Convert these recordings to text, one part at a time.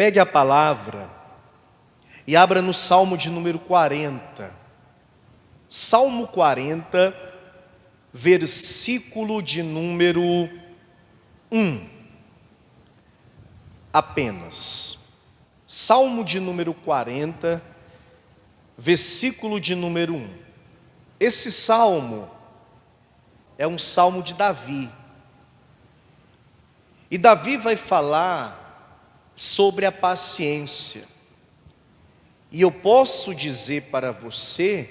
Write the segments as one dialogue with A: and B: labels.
A: Pegue a palavra e abra no Salmo de número 40. Salmo 40, versículo de número 1. Apenas. Salmo de número 40, versículo de número 1. Esse salmo é um salmo de Davi. E Davi vai falar sobre a paciência. E eu posso dizer para você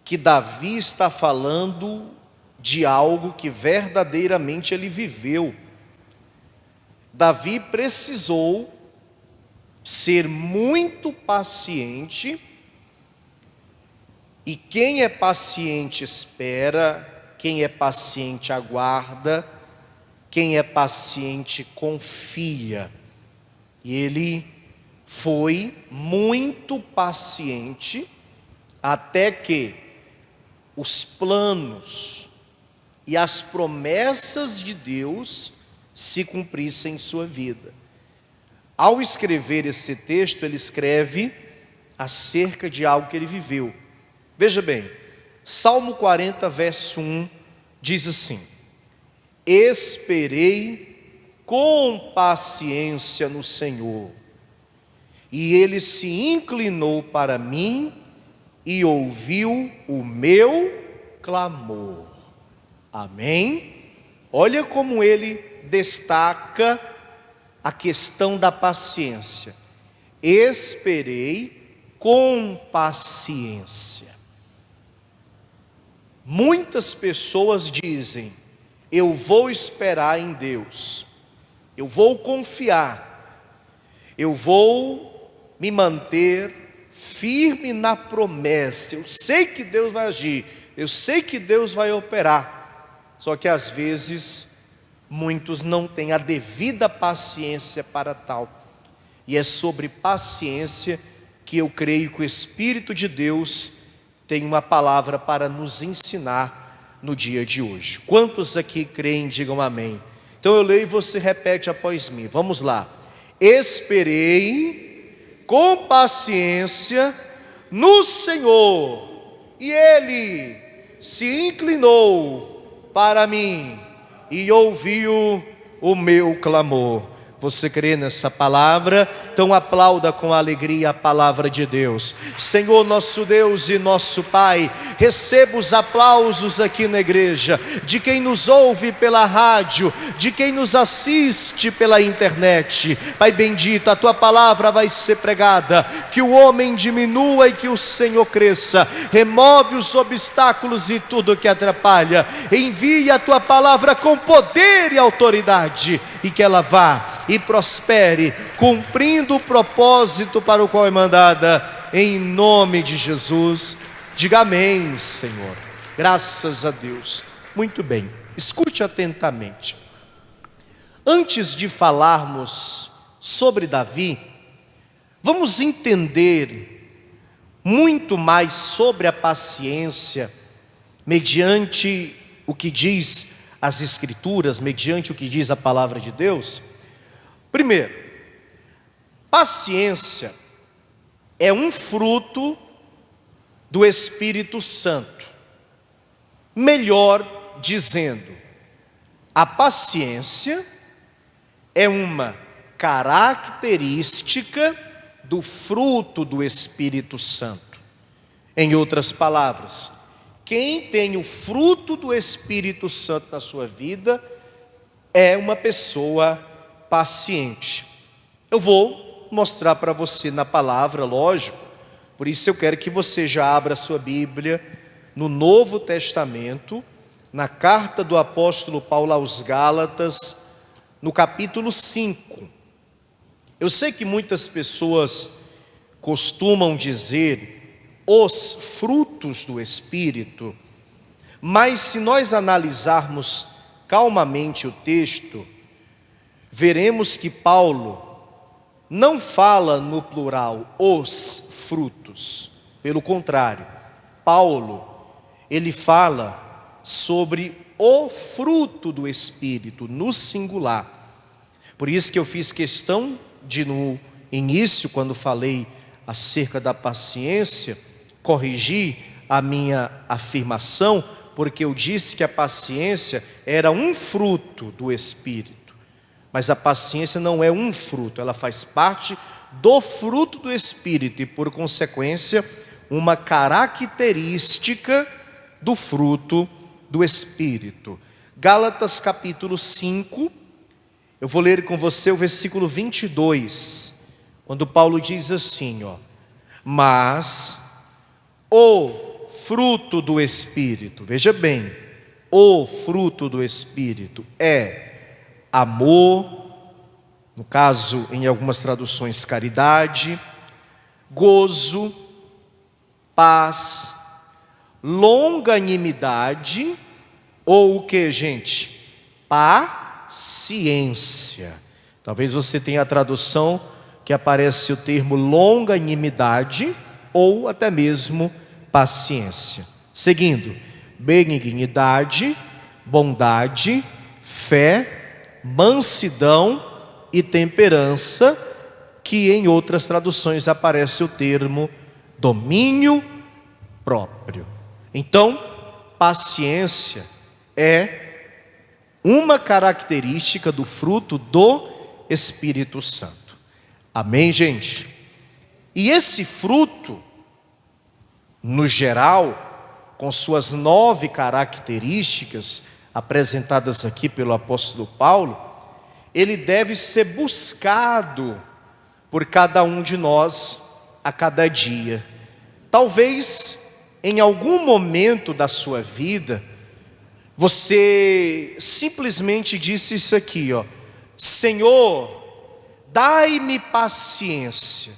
A: que Davi está falando de algo que verdadeiramente ele viveu. Davi precisou ser muito paciente, e quem é paciente espera, quem é paciente aguarda, quem é paciente confia. E ele foi muito paciente até que os planos e as promessas de Deus se cumprissem em sua vida. Ao escrever esse texto, ele escreve acerca de algo que ele viveu. Veja bem, Salmo 40, verso 1, diz assim: esperei com paciência no Senhor, e Ele se inclinou para mim e ouviu o meu clamor. Amém? Olha como ele destaca a questão da paciência. Esperei com paciência. Muitas pessoas dizem: eu vou esperar em Deus, eu vou confiar, eu vou me manter firme na promessa, eu sei que Deus vai agir, eu sei que Deus vai operar. Só que às vezes muitos não têm a devida paciência para tal. E é sobre paciência que eu creio que o Espírito de Deus tem uma palavra para nos ensinar no dia de hoje. Quantos aqui creem, digam amém. Então eu leio e você repete após mim. Vamos lá. Esperei com paciência no Senhor, e Ele se inclinou para mim e ouviu o meu clamor. Você crê nessa palavra? Então aplauda com alegria a palavra de Deus. Senhor nosso Deus e nosso Pai, receba os aplausos aqui na igreja, de quem nos ouve pela rádio, de quem nos assiste pela internet. Pai bendito, a Tua palavra vai ser pregada, que o homem diminua e que o Senhor cresça. Remove os obstáculos e tudo que atrapalha. Envie a Tua palavra com poder e autoridade, e que ela vá e prospere, cumprindo o propósito para o qual é mandada, em nome de Jesus. Diga amém, Senhor. Graças a Deus. Muito bem, escute atentamente. Antes de falarmos sobre Davi, vamos entender muito mais sobre a paciência, mediante o que diz as Escrituras, mediante o que diz a palavra de Deus. Primeiro, paciência é um fruto do Espírito Santo. Melhor dizendo, a paciência é uma característica do fruto do Espírito Santo. Em outras palavras, quem tem o fruto do Espírito Santo na sua vida é uma pessoa paciente. Eu vou mostrar para você na palavra, lógico. Por isso eu quero que você já abra a sua Bíblia no Novo Testamento, na carta do apóstolo Paulo aos Gálatas, no capítulo 5. Eu sei que muitas pessoas costumam dizer os frutos do Espírito, mas se nós analisarmos calmamente o texto, veremos que Paulo não fala no plural os frutos. Pelo contrário, Paulo, ele fala sobre o fruto do Espírito, no singular. Por isso que eu fiz questão de no início, quando falei acerca da paciência, corrigir a minha afirmação, porque eu disse que a paciência era um fruto do Espírito. Mas a paciência não é um fruto, ela faz parte do fruto do Espírito e, por consequência, uma característica do fruto do Espírito. Gálatas capítulo 5, eu vou ler com você o versículo 22, quando Paulo diz assim, mas o fruto do Espírito, veja bem, o fruto do Espírito é amor, no caso, em algumas traduções, caridade, gozo, paz, longanimidade, ou o que, gente? Paciência. Talvez você tenha a tradução que aparece o termo longanimidade, ou até mesmo paciência. Seguindo, benignidade, bondade, fé, mansidão e temperança, que em outras traduções aparece o termo domínio próprio. Então, paciência é uma característica do fruto do Espírito Santo. Amém, gente? E esse fruto, no geral, com suas 9 características apresentadas aqui pelo apóstolo Paulo, ele deve ser buscado por cada um de nós a cada dia. Talvez em algum momento da sua vida você simplesmente disse isso aqui, Senhor, dai-me paciência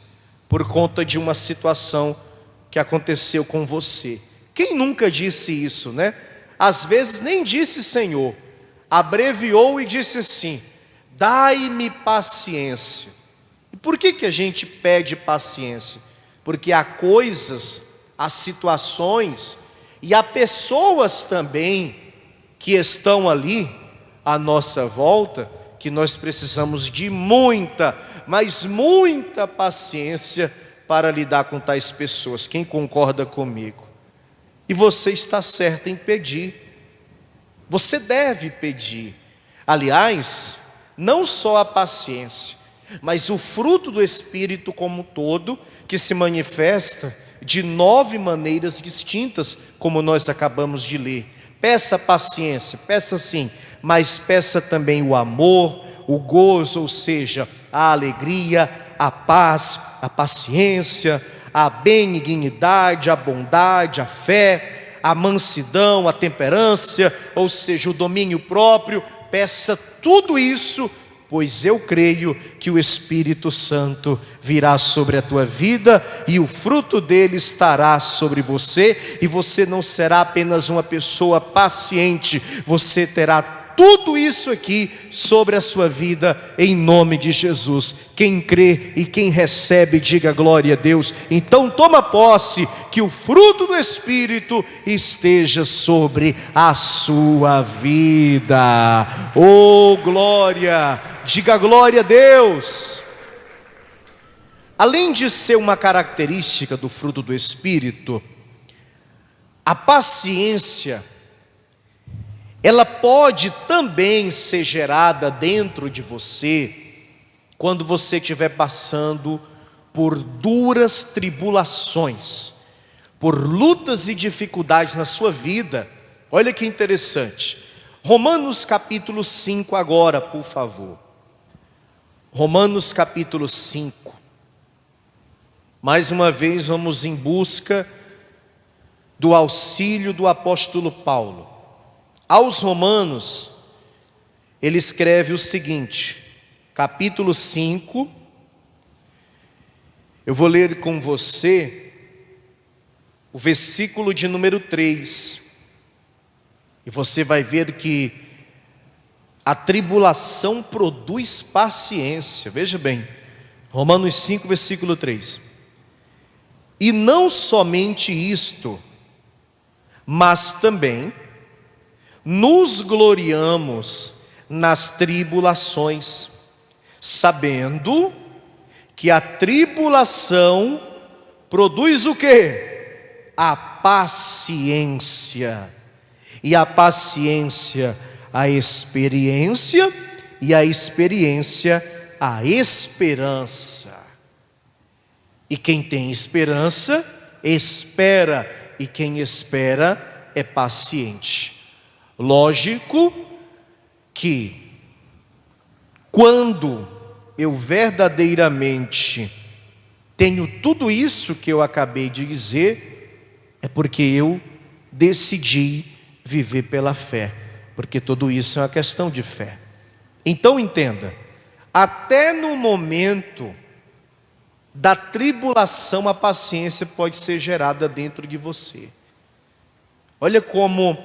A: por conta de uma situação que aconteceu com você. Quem nunca disse isso, né? Às vezes nem disse Senhor, abreviou e disse assim: dai-me paciência. E por que a gente pede paciência? Porque há coisas, há situações e há pessoas também que estão ali à nossa volta, que nós precisamos de muita, mas muita paciência para lidar com tais pessoas. Quem concorda comigo? E você está certo em pedir. Você deve pedir. Aliás, não só a paciência, mas o fruto do Espírito como um todo, que se manifesta de 9 maneiras distintas, como nós acabamos de ler. Peça paciência, peça sim, mas peça também o amor, o gozo, ou seja, a alegria, a paz, a paciência, a benignidade, a bondade, a fé, a mansidão, a temperança, ou seja, o domínio próprio. Peça tudo isso, pois eu creio que o Espírito Santo virá sobre a tua vida e o fruto dele estará sobre você, e você não será apenas uma pessoa paciente, você terá tudo isso aqui sobre a sua vida, em nome de Jesus. Quem crê e quem recebe, diga glória a Deus. Então toma posse, que o fruto do Espírito esteja sobre a sua vida. Oh glória, diga glória a Deus. Além de ser uma característica do fruto do Espírito, a paciência, ela pode também ser gerada dentro de você, quando você estiver passando por duras tribulações, por lutas e dificuldades na sua vida. Olha que interessante, Romanos capítulo 5 agora, por favor. Romanos capítulo 5. Mais uma vez vamos em busca do auxílio do apóstolo Paulo. Aos Romanos, ele escreve o seguinte, capítulo 5, eu vou ler com você o versículo de número 3, e você vai ver que a tribulação produz paciência. Veja bem, Romanos 5, versículo 3. E não somente isto, mas também nos gloriamos nas tribulações, sabendo que a tribulação produz o quê? A paciência. E a paciência, a experiência, e a experiência, a esperança. E quem tem esperança, espera, e quem espera é paciente. Lógico que quando eu verdadeiramente tenho tudo isso que eu acabei de dizer, é porque eu decidi viver pela fé, porque tudo isso é uma questão de fé. Então entenda, até no momento da tribulação, a paciência pode ser gerada dentro de você. Olha como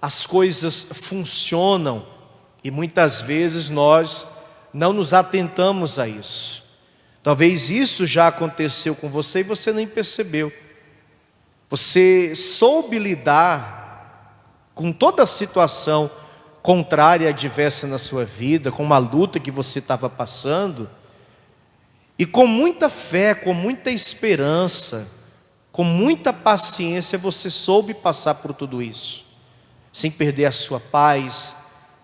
A: as coisas funcionam, e muitas vezes nós não nos atentamos a isso. Talvez isso já aconteceu com você e você nem percebeu. Você soube lidar com toda a situação contrária e adversa na sua vida, com uma luta que você estava passando, e com muita fé, com muita esperança, com muita paciência, você soube passar por tudo isso, sem perder a sua paz,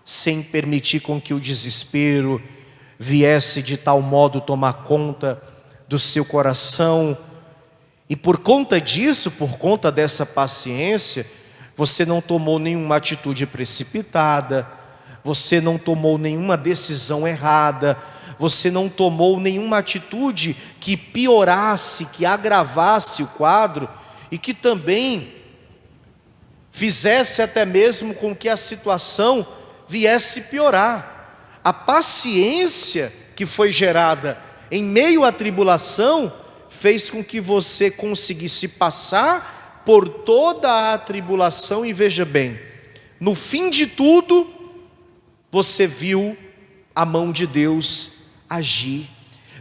A: sem permitir com que o desespero viesse de tal modo tomar conta do seu coração. E por conta disso, por conta dessa paciência, você não tomou nenhuma atitude precipitada, você não tomou nenhuma decisão errada, você não tomou nenhuma atitude que piorasse, que agravasse o quadro e que também fizesse até mesmo com que a situação viesse piorar. A paciência que foi gerada em meio à tribulação fez com que você conseguisse passar por toda a tribulação. E veja bem, no fim de tudo, você viu a mão de Deus agir,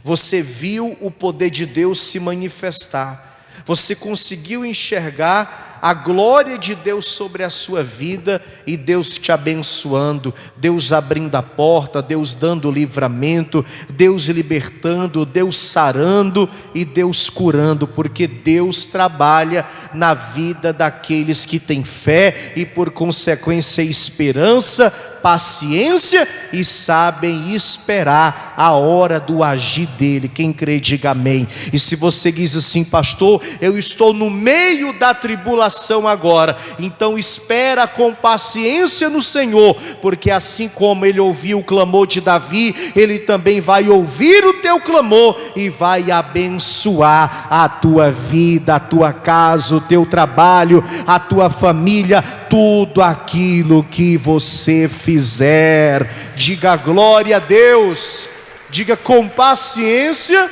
A: você viu o poder de Deus se manifestar, você conseguiu enxergar a glória de Deus sobre a sua vida, e Deus te abençoando, Deus abrindo a porta, Deus dando livramento, Deus libertando, Deus sarando e Deus curando, porque Deus trabalha na vida daqueles que têm fé e por consequência esperança, paciência e sabem esperar a hora do agir dele. Quem crê diga amém. E se você diz assim: pastor, eu estou no meio da tribulação agora, então espera com paciência no Senhor, porque assim como ele ouviu o clamor de Davi, ele também vai ouvir o teu clamor e vai abençoar a tua vida, a tua casa, o teu trabalho, a tua família, tudo aquilo que você fizer. Diga glória a Deus, diga com paciência,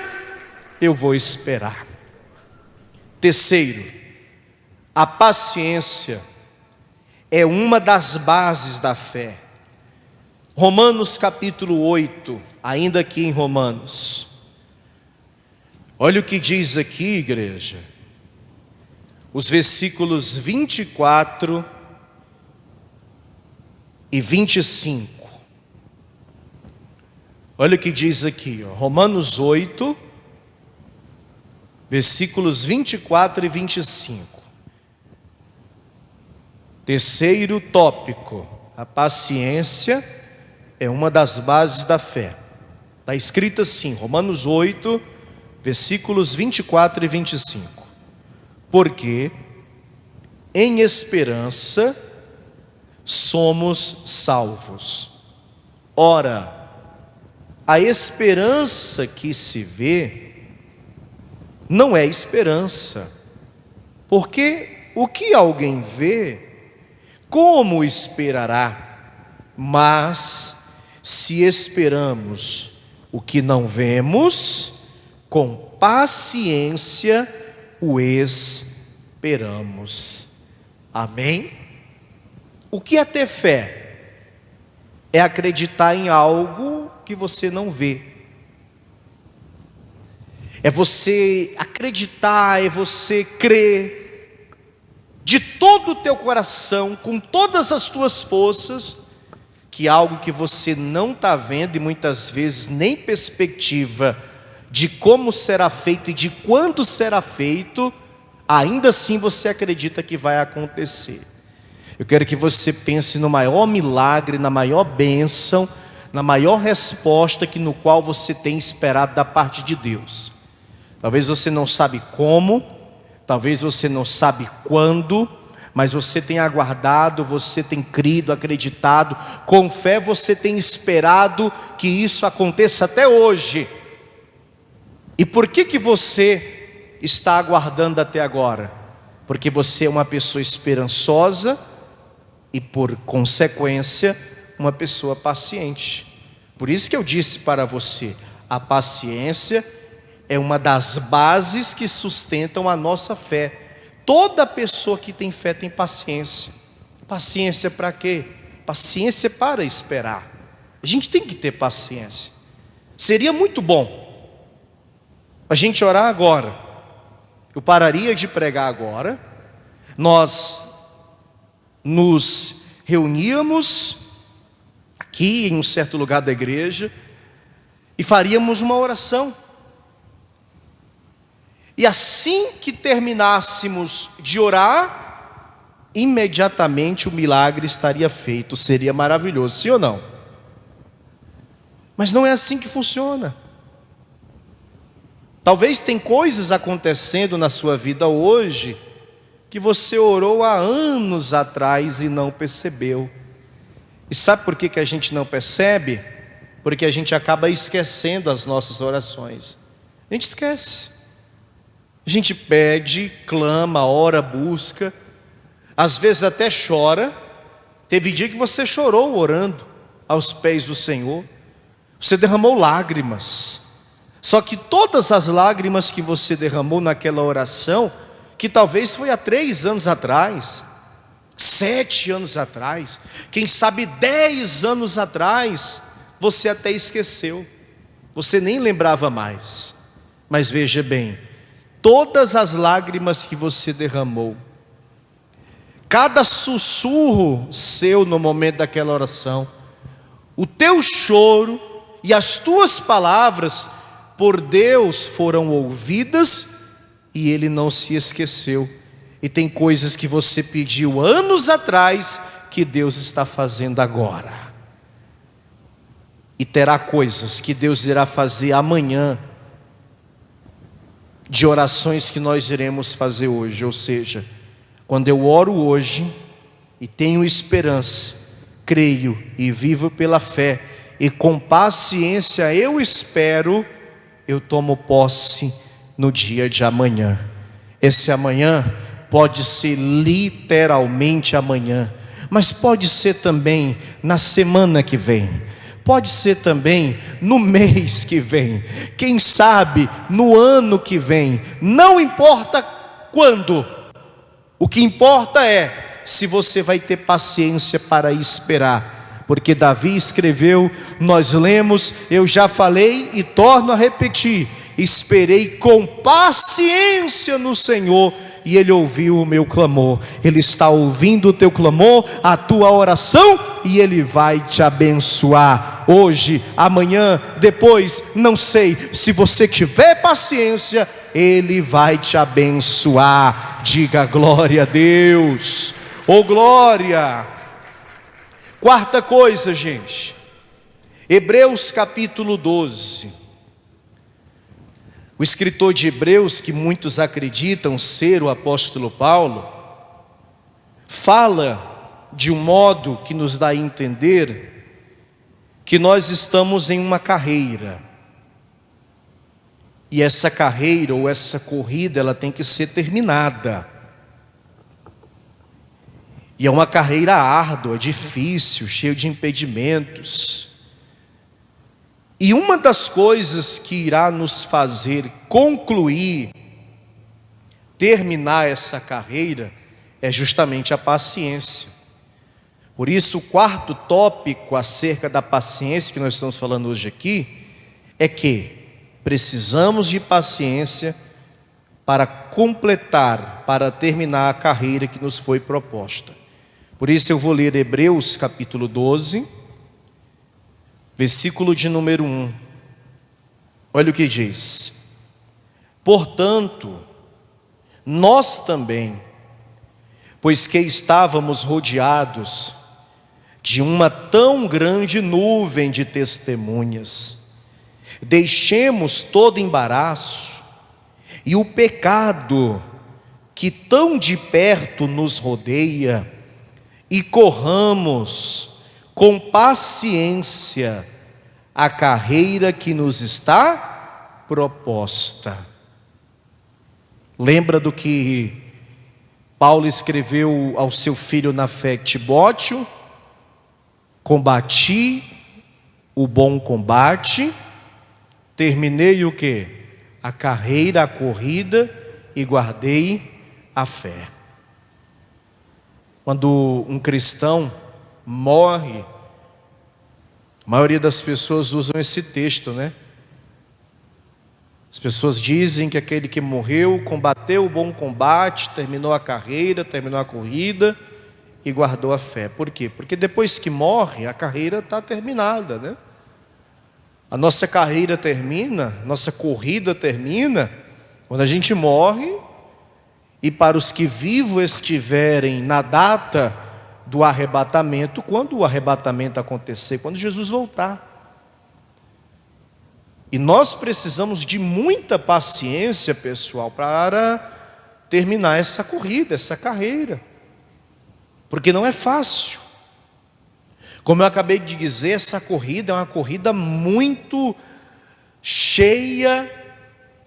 A: eu vou esperar. Terceiro, a paciência é uma das bases da fé. Romanos capítulo 8, ainda aqui em Romanos, olha o que diz aqui, igreja, os versículos 24 e 25. Olha o que diz aqui, ó, Romanos 8, versículos 24 e 25. Terceiro tópico, a paciência é uma das bases da fé. Está escrito assim, Romanos 8, versículos 24 e 25. Porque em esperança somos salvos. Ora, a esperança que se vê não é esperança, porque o que alguém vê, como esperará? Mas se esperamos o que não vemos, com paciência o esperamos. Amém? O que é ter fé? É acreditar em algo que você não vê. É você acreditar, é você crer de todo o teu coração, com todas as tuas forças, que algo que você não está vendo e muitas vezes nem perspectiva de como será feito e de quando será feito, ainda assim você acredita que vai acontecer. Eu quero que você pense no maior milagre, na maior bênção, na maior resposta no qual você tem esperado da parte de Deus. Talvez você não sabe como, talvez você não sabe quando, mas você tem aguardado, você tem crido, acreditado, com fé você tem esperado que isso aconteça até hoje. E por que você está aguardando até agora? Porque você é uma pessoa esperançosa e, por consequência, uma pessoa paciente. Por isso que eu disse para você, a paciência é uma das bases que sustentam a nossa fé. Toda pessoa que tem fé tem paciência. Paciência para quê? Paciência para esperar. A gente tem que ter paciência. Seria muito bom a gente orar agora. Eu pararia de pregar agora. Nós nos reuníamos aqui em um certo lugar da igreja e faríamos uma oração. E assim que terminássemos de orar, imediatamente o milagre estaria feito. Seria maravilhoso, sim ou não? Mas não é assim que funciona. Talvez tem coisas acontecendo na sua vida hoje que você orou há anos atrás e não percebeu. E sabe por que a gente não percebe? Porque a gente acaba esquecendo as nossas orações. A gente esquece. A gente pede, clama, ora, busca. Às vezes até chora. Teve dia que você chorou orando aos pés do Senhor. Você derramou lágrimas. Só que todas as lágrimas que você derramou naquela oração, que talvez foi há 3 anos atrás, 7 anos atrás, quem sabe 10 anos atrás, você até esqueceu, você nem lembrava mais. Mas veja bem, todas as lágrimas que você derramou, cada sussurro seu no momento daquela oração, o teu choro e as tuas palavras, por Deus foram ouvidas e Ele não se esqueceu. E tem coisas que você pediu anos atrás que Deus está fazendo agora. E terá coisas que Deus irá fazer amanhã, de orações que nós iremos fazer hoje. Ou seja, quando eu oro hoje e tenho esperança, creio e vivo pela fé, e com paciência eu espero, eu tomo posse no dia de amanhã. Esse amanhã pode ser literalmente amanhã, mas pode ser também na semana que vem, pode ser também no mês que vem, quem sabe no ano que vem. Não importa quando, o que importa é se você vai ter paciência para esperar. Porque Davi escreveu, nós lemos, eu já falei e torno a repetir: esperei com paciência no Senhor e Ele ouviu o meu clamor. Ele está ouvindo o teu clamor, a tua oração, e Ele vai te abençoar. Hoje, amanhã, depois, não sei. Se você tiver paciência, Ele vai te abençoar. Diga glória a Deus. Oh glória. Quarta coisa, gente, Hebreus capítulo 12. O escritor de Hebreus, que muitos acreditam ser o apóstolo Paulo, fala de um modo que nos dá a entender que nós estamos em uma carreira. E essa carreira ou essa corrida, ela tem que ser terminada. E é uma carreira árdua, difícil, cheia de impedimentos. E uma das coisas que irá nos fazer concluir, terminar essa carreira, é justamente a paciência. Por isso, o quarto tópico acerca da paciência que nós estamos falando hoje aqui, é que precisamos de paciência para completar, para terminar a carreira que nos foi proposta. Por isso eu vou ler Hebreus capítulo 12, versículo de número 1. Olha o que diz: portanto, nós também, pois que estávamos rodeados de uma tão grande nuvem de testemunhas, deixemos todo embaraço e o pecado que tão de perto nos rodeia e corramos com paciência a carreira que nos está proposta. Lembra do que Paulo escreveu ao seu filho na fé, Timóteo? Combati o bom combate, terminei o quê? A carreira, a corrida, e guardei a fé. Quando um cristão morre, a maioria das pessoas usam esse texto, né? As pessoas dizem que aquele que morreu combateu o bom combate, terminou a carreira, terminou a corrida e guardou a fé. Por quê? Porque depois que morre, a carreira está terminada, né? A nossa carreira termina, nossa corrida termina quando a gente morre. E para os que vivos estiverem na data do arrebatamento, quando o arrebatamento acontecer, quando Jesus voltar. E nós precisamos de muita paciência, pessoal, para terminar essa corrida, essa carreira. Porque não é fácil. Como eu acabei de dizer, essa corrida é uma corrida muito cheia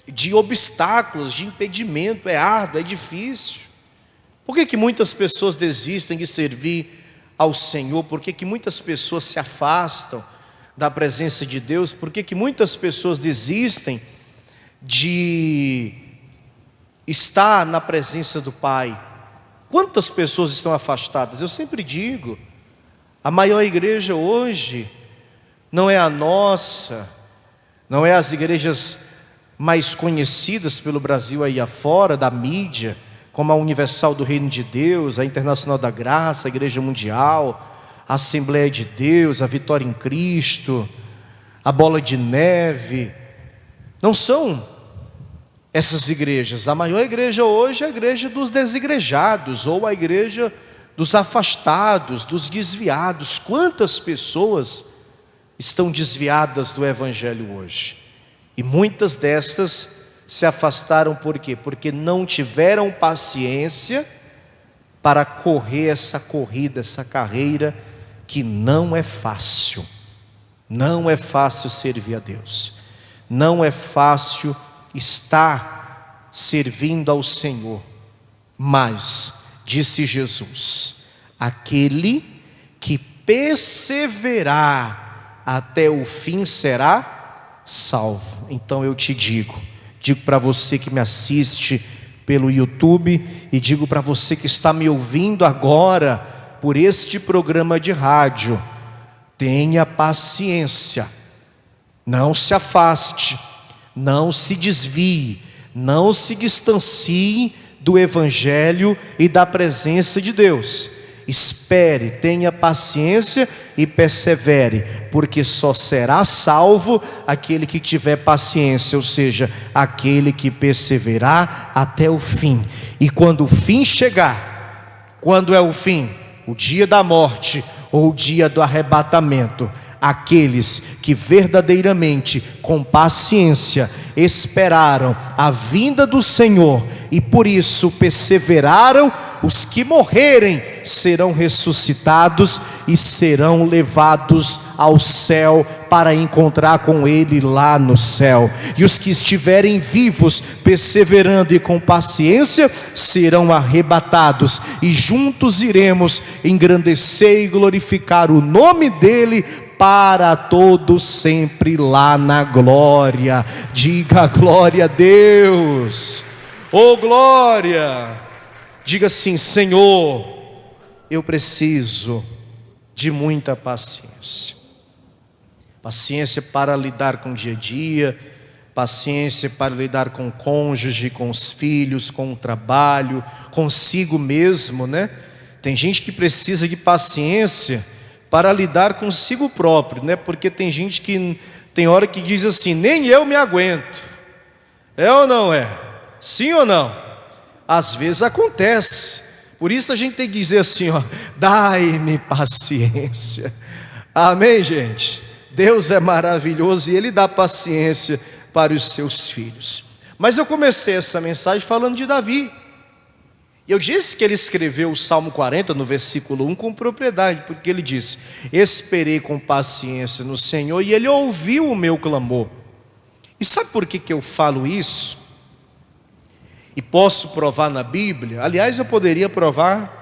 A: de obstáculos, de impedimento, é árduo, é difícil. Por que muitas pessoas desistem de servir ao Senhor? Por que muitas pessoas se afastam da presença de Deus? Por que muitas pessoas desistem de estar na presença do Pai? Quantas pessoas estão afastadas? Eu sempre digo, a maior igreja hoje não é a nossa, não é as igrejas mais conhecidas pelo Brasil aí afora, da mídia, como a Universal do Reino de Deus, a Internacional da Graça, a Igreja Mundial, a Assembleia de Deus, a Vitória em Cristo, a Bola de Neve. Não são essas igrejas. A maior igreja hoje é a igreja dos desigrejados, ou a igreja dos afastados, dos desviados. Quantas pessoas estão desviadas do Evangelho hoje? E muitas destas se afastaram por quê? Porque não tiveram paciência para correr essa corrida, essa carreira que não é fácil. Não é fácil servir a Deus. Não é fácil estar servindo ao Senhor. Mas, disse Jesus, aquele que perseverar até o fim será salvo. Então eu te digo para você que me assiste pelo YouTube e digo para você que está me ouvindo agora por este programa de rádio: tenha paciência, não se afaste, não se desvie, não se distancie do Evangelho e da presença de Deus. Espere, tenha paciência e persevere, porque só será salvo aquele que tiver paciência, ou seja, aquele que perseverar até o fim. E quando o fim chegar, quando é o fim? O dia da morte ou o dia do arrebatamento. Aqueles que verdadeiramente, com paciência, esperaram a vinda do Senhor e por isso perseveraram, os que morrerem serão ressuscitados e serão levados ao céu para encontrar com Ele lá no céu. E os que estiverem vivos, perseverando e com paciência, serão arrebatados e juntos iremos engrandecer e glorificar o nome dEle para todos sempre lá na glória. Diga glória a Deus. Oh glória. Diga assim: Senhor, eu preciso de muita paciência. Paciência para lidar com o dia a dia, paciência para lidar com o cônjuge, com os filhos, com o trabalho, consigo mesmo, né? Tem gente que precisa de paciência para lidar consigo próprio, né? Porque tem gente que tem hora que diz assim: nem eu me aguento. É ou não é? Sim ou não? Às vezes acontece. Por isso a gente tem que dizer assim, ó: dai-me paciência. Amém, gente? Deus é maravilhoso e Ele dá paciência para os seus filhos. Mas eu comecei essa mensagem falando de Davi. Eu disse que ele escreveu o Salmo 40 no versículo 1 com propriedade, porque ele disse: esperei com paciência no Senhor e Ele ouviu o meu clamor. E sabe por que eu falo isso? E posso provar na Bíblia? Aliás, eu poderia provar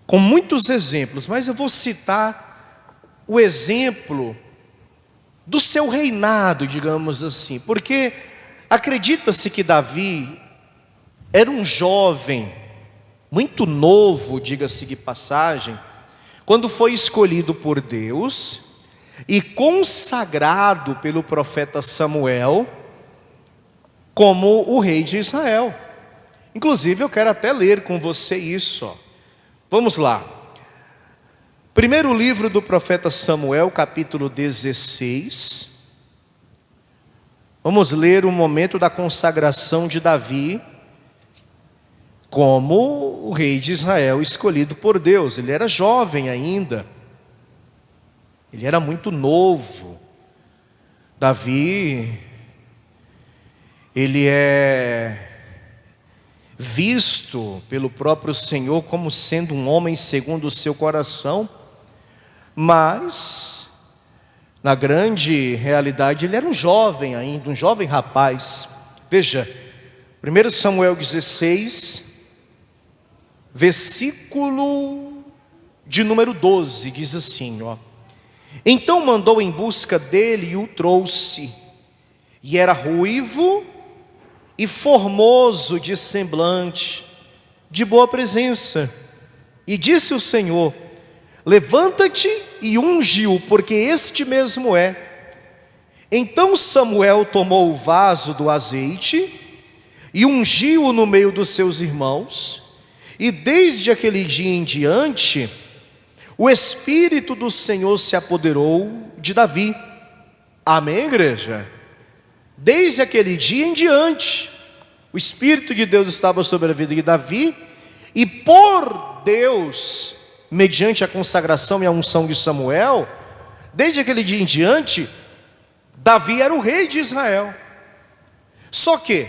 A: com muitos exemplos, mas eu vou citar o exemplo do seu reinado, digamos assim, porque acredita-se que Davi era um jovem, muito novo, diga-se de passagem, quando foi escolhido por Deus e consagrado pelo profeta Samuel como o rei de Israel. Inclusive eu quero até ler com você isso, ó. Vamos lá. Primeiro livro do profeta Samuel, capítulo 16. Vamos ler o momento da consagração de Davi como o rei de Israel escolhido por Deus. Ele era jovem ainda, ele era muito novo. Davi, ele é visto pelo próprio Senhor como sendo um homem segundo o seu coração, mas na grande realidade ele era um jovem ainda, um jovem rapaz. Veja, 1 Samuel 16, versículo de número 12, diz assim, ó: então mandou em busca dele e o trouxe, e era ruivo e formoso de semblante, de boa presença. E disse o Senhor: levanta-te e unge-o, porque este mesmo é. Então Samuel tomou o vaso do azeite e ungiu-o no meio dos seus irmãos. E desde aquele dia em diante, o Espírito do Senhor se apoderou de Davi. Amém, igreja? Desde aquele dia em diante, o Espírito de Deus estava sobre a vida de Davi. E por Deus, mediante a consagração e a unção de Samuel, desde aquele dia em diante, Davi era o rei de Israel. Só que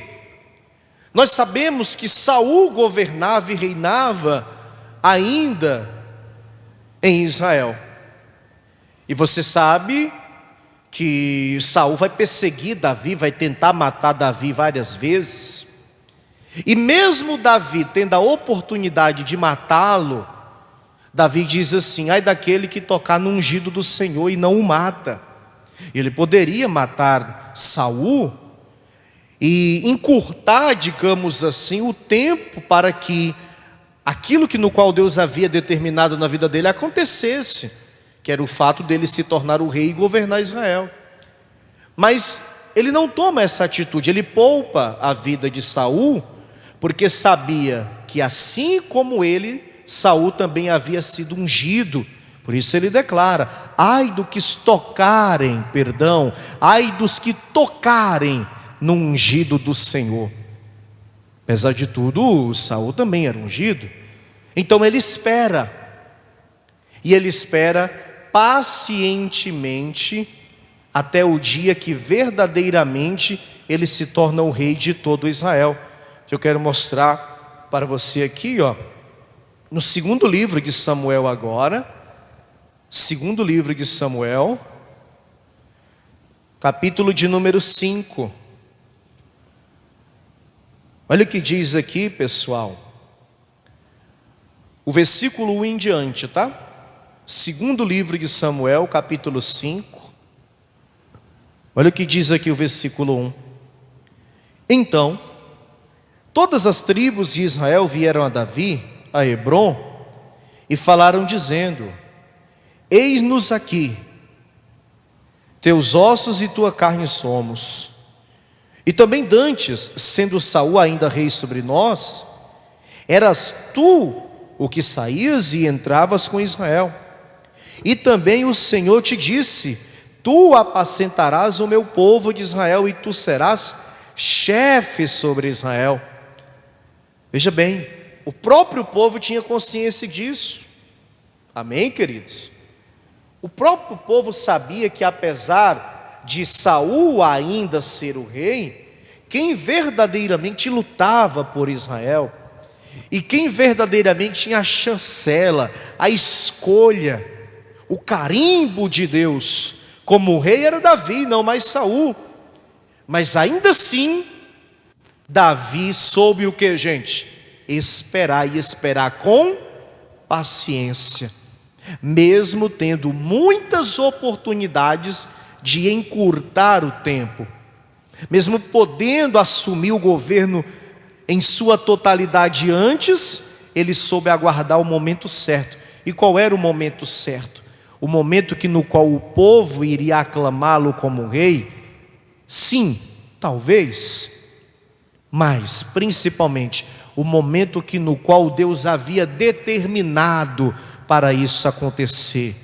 A: nós sabemos que Saul governava e reinava ainda em Israel. E você sabe que Saul vai perseguir Davi, vai tentar matar Davi várias vezes. E mesmo Davi tendo a oportunidade de matá-lo, Davi diz assim: ai daquele que tocar no ungido do Senhor e não o mata. Ele poderia matar Saul e encurtar, digamos assim, o tempo para que aquilo que no qual Deus havia determinado na vida dele acontecesse, que era o fato dele se tornar o rei e governar Israel. Mas ele não toma essa atitude, ele poupa a vida de Saul, porque sabia que assim como ele, Saul também havia sido ungido. Por isso ele declara: ai do que tocarem, ai dos que tocarem no ungido do Senhor. Apesar de tudo, Saul também era ungido. Então ele espera, e ele espera pacientemente até o dia que verdadeiramente ele se torna o rei de todo Israel. Eu quero mostrar para você aqui, ó, no segundo livro de Samuel agora, segundo livro de Samuel, capítulo de número 5. Olha o que diz aqui, pessoal. O versículo 1 em diante, tá? Segundo livro de Samuel, capítulo 5. Olha o que diz aqui o versículo 1. Então, todas as tribos de Israel vieram a Davi, a Hebrom, e falaram dizendo: eis-nos aqui, teus ossos e tua carne somos. E também dantes, sendo Saul ainda rei sobre nós, eras tu o que saías e entravas com Israel. E também o Senhor te disse: Tu apacentarás o meu povo de Israel e tu serás chefe sobre Israel. Veja bem, o próprio povo tinha consciência disso. Amém, queridos? O próprio povo sabia que apesar de Saul ainda ser o rei, quem verdadeiramente lutava por Israel e quem verdadeiramente tinha a chancela, a escolha, o carimbo de Deus como rei era Davi, não mais Saul. Mas ainda assim, Davi soube o que, gente? Esperar, e esperar com paciência, mesmo tendo muitas oportunidades de encurtar o tempo, mesmo podendo assumir o governo em sua totalidade antes, ele soube aguardar o momento certo. E qual era o momento certo? O momento no qual o povo iria aclamá-lo como rei? Sim, talvez, mas principalmente o momento no qual Deus havia determinado para isso acontecer.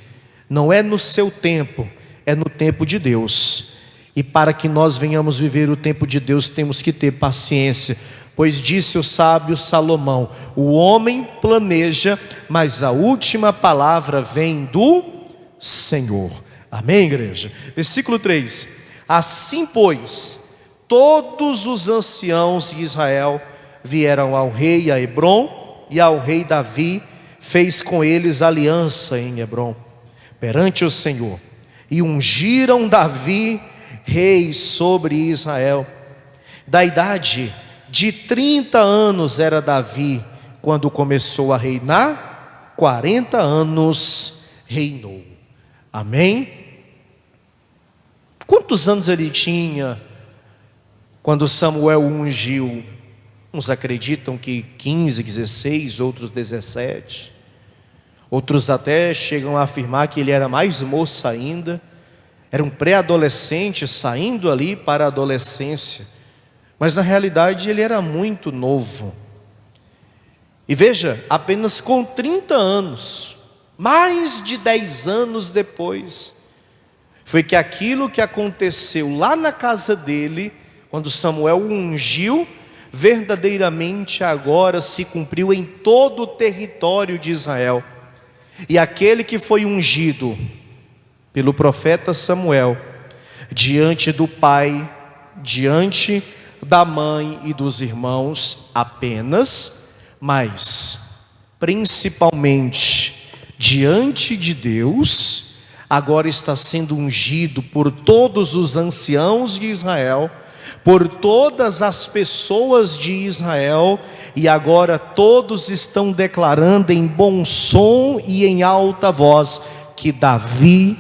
A: Não é no seu tempo, é no tempo de Deus. E para que nós venhamos viver o tempo de Deus, temos que ter paciência, pois disse o sábio Salomão: o homem planeja, mas a última palavra vem do Senhor. Amém, igreja? Versículo 3: assim, pois, todos os anciãos de Israel vieram ao rei a Hebrom, e ao rei Davi fez com eles aliança em Hebrom, perante o Senhor, e ungiram Davi rei sobre Israel. Da idade de 30 anos era Davi quando começou a reinar, 40 anos reinou. Amém? Quantos anos ele tinha quando Samuel o ungiu? Uns acreditam que 15, 16, outros 17. Outros até chegam a afirmar que ele era mais moço ainda. Era um pré-adolescente saindo ali para a adolescência. Mas na realidade ele era muito novo. E veja, apenas com 30 anos, mais de 10 anos depois, foi que aquilo que aconteceu lá na casa dele, quando Samuel o ungiu, verdadeiramente agora se cumpriu em todo o território de Israel. E aquele que foi ungido pelo profeta Samuel, diante do pai, diante da mãe e dos irmãos apenas, mas principalmente diante de Deus, agora está sendo ungido por todos os anciãos de Israel, por todas as pessoas de Israel, e agora todos estão declarando em bom som e em alta voz que Davi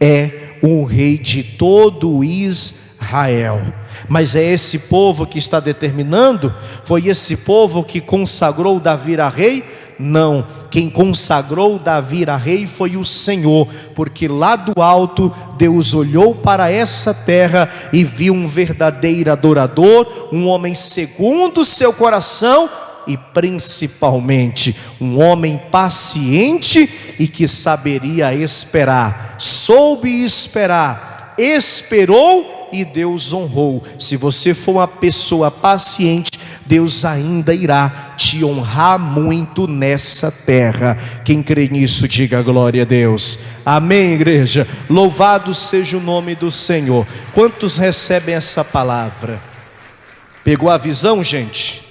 A: é o rei de todo Israel. Mas é esse povo que está determinando? Foi esse povo que consagrou Davi a rei? Não, quem consagrou Davi a rei foi o Senhor, porque lá do alto Deus olhou para essa terra e viu um verdadeiro adorador, um homem segundo o seu coração, e principalmente um homem paciente e que saberia esperar. Soube esperar, esperou e Deus honrou. Se você for uma pessoa paciente, Deus ainda irá te honrar muito nessa terra. Quem crê nisso, diga glória a Deus. Amém, igreja? Louvado seja o nome do Senhor. Quantos recebem essa palavra? Pegou a visão, gente?